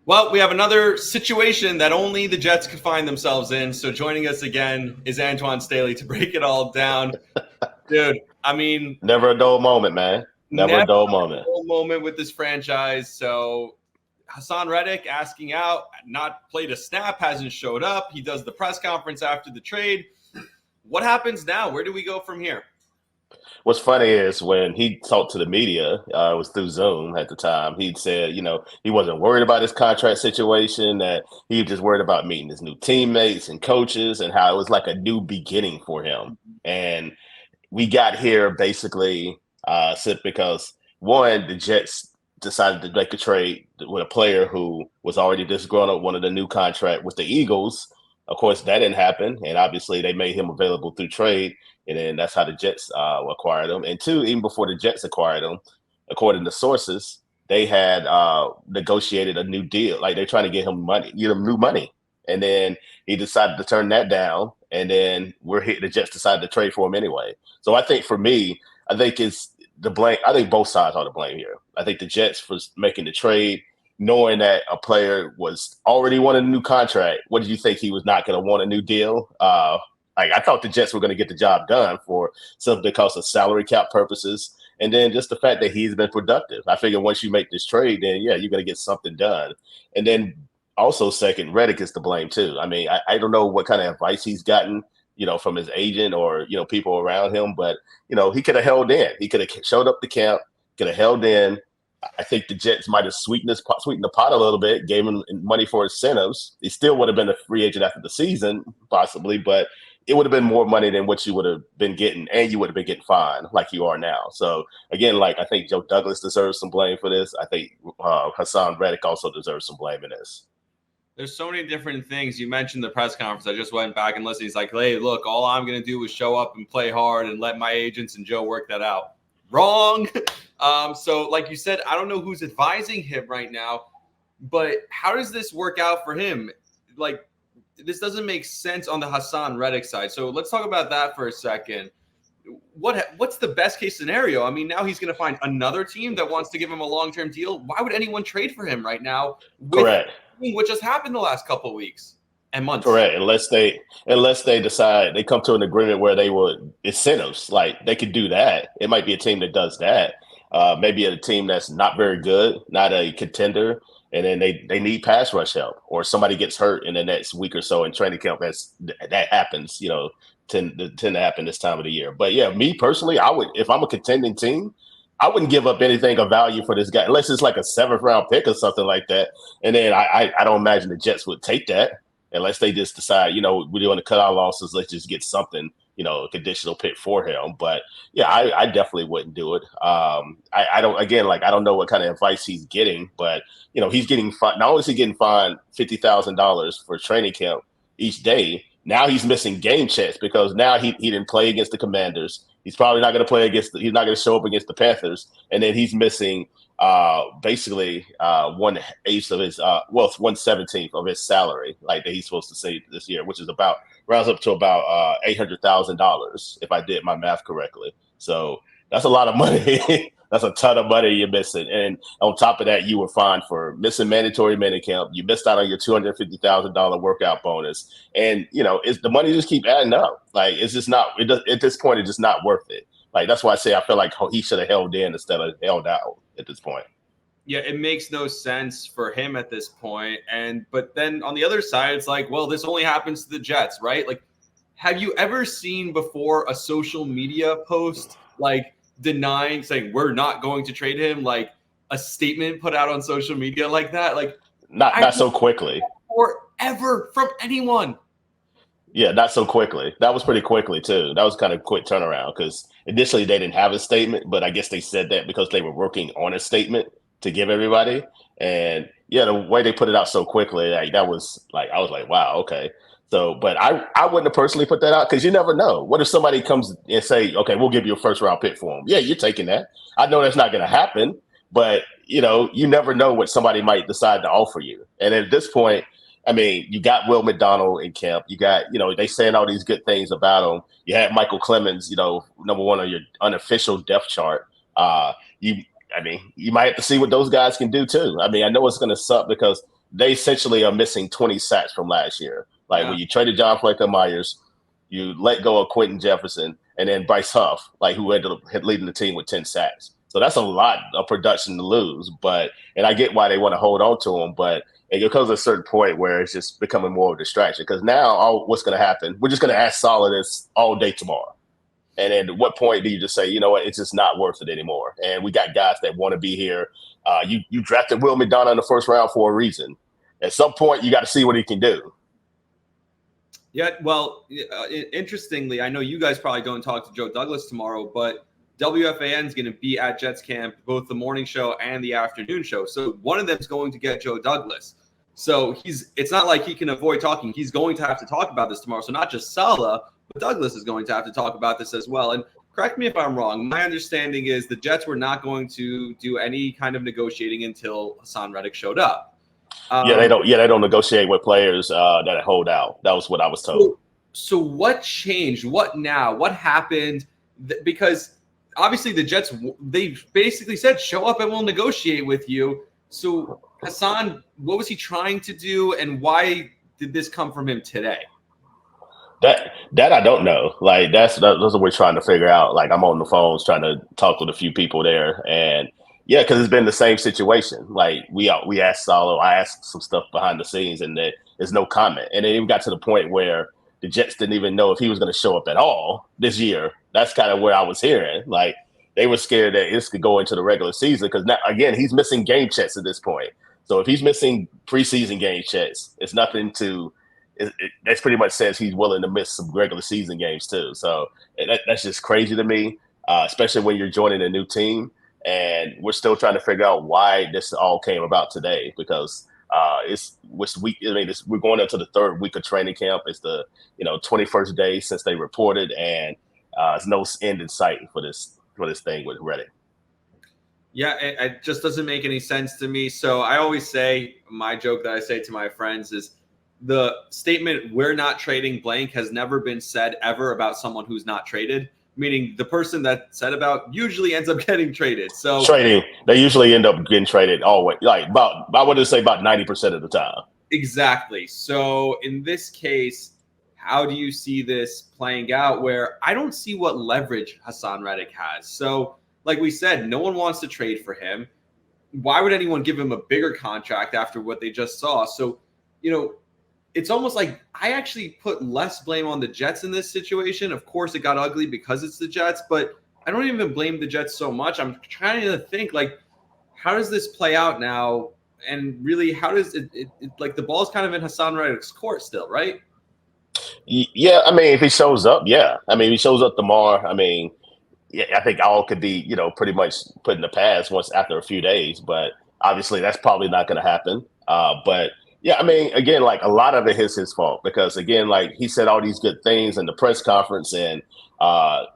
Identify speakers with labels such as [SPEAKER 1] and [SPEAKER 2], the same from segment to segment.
[SPEAKER 1] Well, we have another situation that only the Jets could find themselves in. So joining us again is Antwan Staley to break it all down. Dude, I mean,
[SPEAKER 2] Never a dull moment, man. Never a
[SPEAKER 1] never
[SPEAKER 2] dull moment.
[SPEAKER 1] a moment with this franchise. So Haason Reddick asking out, not played a snap, hasn't showed up. He does the press conference after the trade. What happens now? Where do we go from here?
[SPEAKER 2] What's funny is when he talked to the media, it was through Zoom at the time. He'd said, he wasn't worried about his contract situation, that he was just worried about meeting his new teammates and coaches and how it was like a new beginning for him. And we got here basically simply because one, the Jets decided to make a trade with a player who was already disgruntled, wanted a new contract with the Eagles. Of course, that didn't happen, and obviously they made him available through trade, and then that's how the Jets acquired him. And two, even before the Jets acquired him, according to sources, they had negotiated a new deal. Like they're trying to get him money, new money, and then he decided to turn that down. And then the Jets decided to trade for him anyway. So I think for me, I think it's the blame. I think both sides are to blame here. I think the Jets for making the trade, knowing that a player was already wanting a new contract. What did you think he was not going to want a new deal? Like I thought the Jets were going to get the job done for simply because of salary cap purposes, and then just the fact that he's been productive. I figure once you make this trade, then yeah, you're going to get something done. And then also second, Reddick is to blame too. I mean, I don't know what kind of advice he's gotten, from his agent or people around him, but he could have held in. He could have showed up to camp, could have held in. I think the Jets might have sweetened the pot a little bit, gave him money for incentives. He still would have been a free agent after the season, possibly, but it would have been more money than what you would have been getting, and you would have been getting fined like you are now. So again, I think Joe Douglas deserves some blame for this. I think Haason Reddick also deserves some blame in this.
[SPEAKER 1] There's so many different things. You mentioned the press conference. I just went back and listened. He's like, hey, look, all I'm going to do is show up and play hard and let my agents and Joe work that out. Wrong. So like you said, I don't know who's advising him right now, but how does this work out for him? Like, this doesn't make sense on the Haason Reddick side. So let's talk about that for a second. What's the best case scenario? I mean, now he's going to find another team that wants to give him a long-term deal. Why would anyone trade for him right now?
[SPEAKER 2] Correct.
[SPEAKER 1] What just happened the last couple of weeks and months.
[SPEAKER 2] Correct. Unless they decide they come to an agreement where they would incentives, like they could do that. It might be a team that does that. Maybe a team that's not very good, not a contender, and then they need pass rush help, or somebody gets hurt in the next week or so in training camp. That happens, tend to happen this time of the year. But yeah, me personally, I would, if I'm a contending team, I wouldn't give up anything of value for this guy unless it's like a 7th round pick or something like that. And then I don't imagine the Jets would take that unless they just decide, we're going to cut our losses. Let's just get something, a conditional pick for him. But yeah, I definitely wouldn't do it. I don't know what kind of advice he's getting, but he's getting fined. Not only is he getting fined $50,000 for training camp each day, now he's missing game checks because now he didn't play against the Commanders. He's probably not going to play he's not going to show up against the Panthers. And then he's missing basically 1/8 of his 1/17 of his salary, like that he's supposed to say this year, which is rounds up to about $800,000 if I did my math correctly. So that's a lot of money. That's a ton of money you're missing. And on top of that, you were fined for missing mandatory minicamp. You missed out on your $250,000 workout bonus. And, the money just keep adding up. Like, it's just not, at this point, it's just not worth it. Like, that's why I say I feel like he should have held in instead of held out at this point.
[SPEAKER 1] Yeah, it makes no sense for him at this point. But then on the other side, it's like, well, this only happens to the Jets, right? Like, have you ever seen before a social media post like saying we're not going to trade him, like a statement put out on social media like that? Like,
[SPEAKER 2] not so quickly.
[SPEAKER 1] Or ever from anyone.
[SPEAKER 2] Yeah, not so quickly. That was pretty quickly too. That was kind of a quick turnaround because initially they didn't have a statement, but I guess they said that because they were working on a statement to give everybody. And yeah, the way they put it out so quickly, like that was like, I was like, wow, okay. So, but I wouldn't have personally put that out because you never know. What if somebody comes and say, okay, we'll give you a 1st round pick for him? Yeah, you're taking that. I know that's not going to happen, but you never know what somebody might decide to offer you. And at this point, I mean, you got Will McDonald in camp. You got, they saying all these good things about him. You had Michael Clemens, number one on your unofficial depth chart. You might have to see what those guys can do too. I mean, I know it's going to suck because they essentially are missing 20 sacks from last year. Like when you traded John Franklin Myers, you let go of Quentin Jefferson, and then Bryce Huff, like who ended up leading the team with 10 sacks. So that's a lot of production to lose. And I get why they want to hold on to him, but it comes to a certain point where it's just becoming more of a distraction. Because now what's going to happen? We're just going to ask Saleh this all day tomorrow. And then at what point do you just say, you know what, it's just not worth it anymore? And we got guys that want to be here. You drafted Will McDonough in the first round for a reason. At some point, you got to see what he can do.
[SPEAKER 1] Yeah, well, interestingly, I know you guys probably don't talk to Joe Douglas tomorrow, but WFAN is going to be at Jets camp, both the morning show and the afternoon show. So one of them is going to get Joe Douglas. So it's not like he can avoid talking. He's going to have to talk about this tomorrow. So not just Saleh, but Douglas is going to have to talk about this as well. And correct me if I'm wrong. My understanding is the Jets were not going to do any kind of negotiating until Haason Reddick showed up.
[SPEAKER 2] They don't negotiate with players that hold out. That was what I was told.
[SPEAKER 1] So what changed? What now? What happened? Because obviously the Jets, they basically said, show up and we'll negotiate with you. So Haason, what was he trying to do, and why did this come from him today?
[SPEAKER 2] That I don't know. Like those are what we're trying to figure out. Like I'm on the phones trying to talk with a few people there, and yeah, because it's been the same situation. Like we asked Saleh, I asked some stuff behind the scenes, and there's no comment. And it even got to the point where the Jets didn't even know if he was going to show up at all this year. That's kind of where I was hearing. Like they were scared that this could go into the regular season because now again he's missing game checks at this point. So if he's missing preseason game checks, it's nothing to. That pretty much says he's willing to miss some regular season games too. So that's just crazy to me, especially when you're joining a new team. And we're still trying to figure out why this all came about today because we're going into the third week of training camp. It's the 21st day since they reported, and there's no end in sight for this thing with Reddick.
[SPEAKER 1] Yeah, it just doesn't make any sense to me. So I always say, my joke that I say to my friends is, the statement "we're not trading blank" has never been said ever about someone who's not traded. Meaning the person that said about usually ends up getting traded. So
[SPEAKER 2] trading, they usually end up getting traded always. Like I would say about 90% of the time.
[SPEAKER 1] Exactly. So in this case, how do you see this playing out? Where I don't see what leverage Haason Reddick has. So like we said, no one wants to trade for him. Why would anyone give him a bigger contract after what they just saw? So it's almost like I actually put less blame on the Jets in this situation. Of course, it got ugly because it's the Jets, but I don't even blame the Jets so much. I'm trying to think, like, how does this play out now? And really, how does it like the ball's kind of in Haason Reddick's court still, right?
[SPEAKER 2] Yeah, I mean, if he shows up, yeah. I mean, if he shows up tomorrow, I mean, yeah, I think all could be, pretty much put in the past once after a few days. But obviously, that's probably not going to happen. But yeah, I mean, again, like a lot of it is his fault because, again, like he said all these good things in the press conference, and at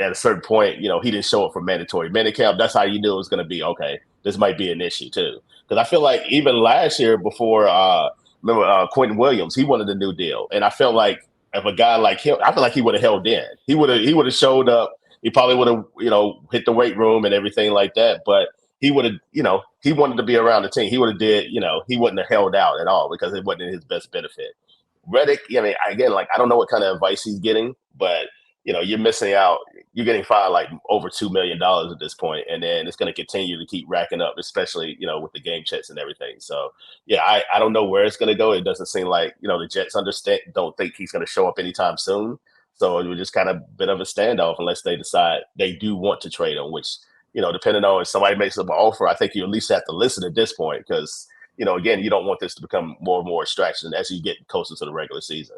[SPEAKER 2] a certain point, he didn't show up for mandatory minicamp. That's how you knew it was going to be okay. This might be an issue too, because I feel like even last year before, remember Quentin Williams, he wanted a new deal, and I felt like if a guy like him, I feel like he would have held in. He would have showed up. He probably would have, hit the weight room and everything like that, but. He would have, he wanted to be around the team. He would have he wouldn't have held out at all because it wasn't in his best benefit. Reddick, I mean, again, like I don't know what kind of advice he's getting, but you're missing out. You're getting fined like over $2 million at this point, and then it's going to continue to keep racking up, especially with the game checks and everything. So yeah, I don't know where it's going to go. It doesn't seem like the Jets don't think he's going to show up anytime soon. So it was just kind of a bit of a standoff unless they decide they do want to trade him, which. Depending on if somebody makes up an offer, I think you at least have to listen at this point because, again, you don't want this to become more and more distraction as you get closer to the regular season.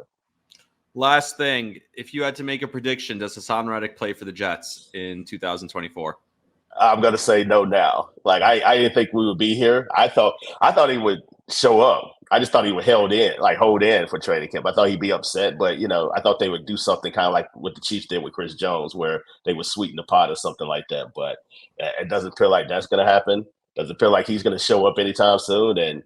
[SPEAKER 1] Last thing, if you had to make a prediction, does Haason Reddick play for the Jets in 2024?
[SPEAKER 2] I'm going to say no now. Like, I didn't think we would be here. I thought he would show up. I just thought he would hold in for training camp. I thought he'd be upset, but, I thought they would do something kind of like what the Chiefs did with Chris Jones where they would sweeten the pot or something like that. But it doesn't feel like that's going to happen. Doesn't feel like he's going to show up anytime soon. And,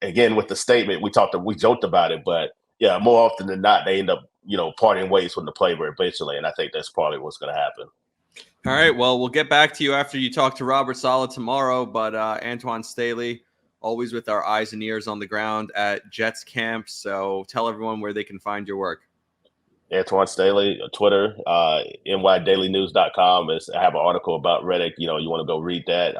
[SPEAKER 2] again, with the statement, we joked about it, but, yeah, more often than not, they end up, parting ways from the playboy eventually. And I think that's probably what's going to happen.
[SPEAKER 1] All right. Well, we'll get back to you after you talk to Robert Saleh tomorrow. But Antwan Staley, always with our eyes and ears on the ground at Jets camp. So tell everyone where they can find your work.
[SPEAKER 2] Antwan Staley, Twitter, nydailynews.com. I have an article about Reddick. You want to go read that.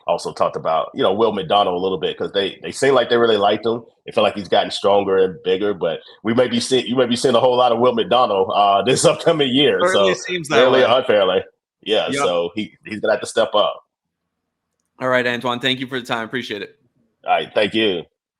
[SPEAKER 2] Also talked about, Will McDonald a little bit because they seem like they really liked him. They feel like he's gotten stronger and bigger, but you may be seeing a whole lot of Will McDonald this upcoming year.
[SPEAKER 1] Certainly
[SPEAKER 2] So
[SPEAKER 1] seems that
[SPEAKER 2] fairly
[SPEAKER 1] way.
[SPEAKER 2] or unfairly. Yeah.
[SPEAKER 1] Yep.
[SPEAKER 2] So he's going to have to step up.
[SPEAKER 1] All right, Antwan. Thank you for the time. Appreciate it.
[SPEAKER 2] All right. Thank you.